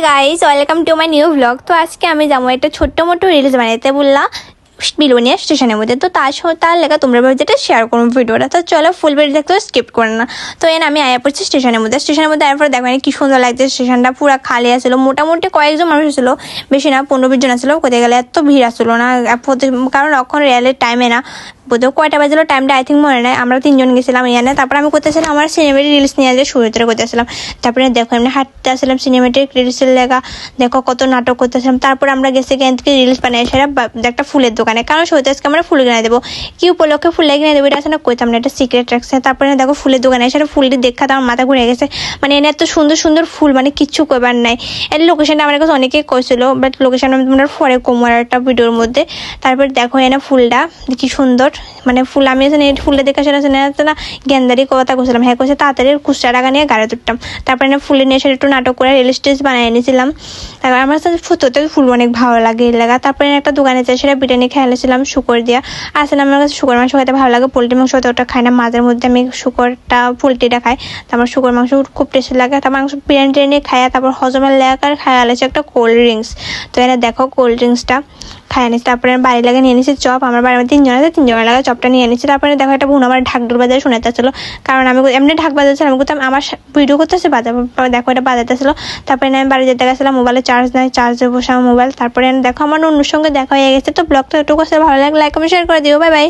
Guys welcome to my new vlog. तो आज के আমি যাবো একটা ছোট্ট মোটো রিলস বানাইতে বললা বিলোনিয়া স্টেশনের মধ্যে। তো তার লেগে তোমরা যেটা শেয়ার করবো ভিডিওটা। তো চলো ফুল ভিডিও দেখতে স্কিপ করে না। তো আমি আয়া পড়ছি স্টেশনের মধ্যে আয়ার পর দেখো কি সুন্দর লাগছে। স্টেশনটা পুরো খালি আসলো, মোটামুটি কয়েকজন মানুষ ছিল, বেশি না 15-20 জন আসলো। কোথায় গেলে এত ভিড় আসলো না, কারণ এখন রেলের টাইমে না বোধহয় কয়টা বাজলো টাইমটা আই থিঙ্ক মনে নাই। আমরা 3 জন গেছিলাম ইয়ানে। তারপর আমি করতেছিলাম আমার সিনেমেটিক রিলস নিয়ে যে শুরুতে করতেছিলাম। তারপরে দেখো এমনি হাঁটতে আসলাম সিনেমেটিক রিলসের লেগা, দেখো কত নাটক করতেছিলাম। তারপর আমরা গেছি এখান থেকে রিলস বানাই সেটা একটা ফুলের দোকানে, কারণ সৈতে আজকে আমরা ফুল কিনে দেবো। কি উপলক্ষে ফুল কিনে দেবো এটা আসলে কইতাম না, এটা সিক্রেট রাখছে। তারপরে দেখো ফুলের দোকানে সেটা ফুলটি দেখা তো আমার মাথা ঘুরে গেছে। মানে এনে এত সুন্দর সুন্দর ফুল, মানে কিচ্ছু কইবার নাই। এর লোকেশনটা আমার কাছে অনেকেই কইছিল, বাট লোকেশন আমি তোমরা পরে কমার একটা ভিডিওর মধ্যে। তারপর দেখো এনে ফুলটা কি সুন্দর, মানে ফুল আমি ফুলে দেখা সেটা না গেন্দারি কথা করছিলাম। হ্যাঁ কইছে তাড়াতাড়ি খুচরা টাকা নিয়ে গাড়ি তুলতাম। তারপরে ফুলে নিয়ে সেটা একটু নাটক করে রিল স্টেজ বানিয়ে এনেছিলাম। তারপর আমার সাথে ফুটোতে ফুল অনেক ভালো লাগে এই লাগা। তারপরে একটা দোকানে যাই সেটা বিরিয়ানি খেয়েছিলাম শুকর দিয়া। আসলে আমার কাছে শুকর মাংস খেতে ভালো লাগে, পোলট্রি মাংস ওটা খাই না। মাঝের মধ্যে আমি শুকরটা পোলট্রিটা খাই। তারপর শুকর মাংস খুব টেস্টি লাগে। তারপর মাংস বিরিয়ানি টিরিয়ানি খাই। তারপর হজমের লেগার খাই আলেছে একটা কোল্ড ড্রিঙ্কস। তো এনে দেখো কোল্ড ড্রিঙ্কসটা খাই আনিছি। তারপরে বাড়ি লাগে নিয়ে নিয়েছি চপ। আমার বাড়ির 3 জন আছে, 3 জনের লাগে চপটা নিয়ে নিয়েছি। তারপরে দেখো একটা বোন আমার ঢাকডোল বাজারে শোনাতেছিল, কারণ আমি এমনি ঢাক বাজাচ্ছিলাম, আমি করতাম আমার ভিডিও করতেছে বাজার। দেখো এটা বাজাতেছিল। তারপরে আমি বাড়ি যেতে গেছিলাম, মোবাইলে চার্জ নাই, চার্জে বসে আমার মোবাইল। তারপরে দেখো আমার অন্যর সঙ্গে দেখা হয়ে গেছে। তো ব্লগটা একটু ভালো লাগে, লাইক কমেন্ট শেয়ার করে দিও। Bye bye.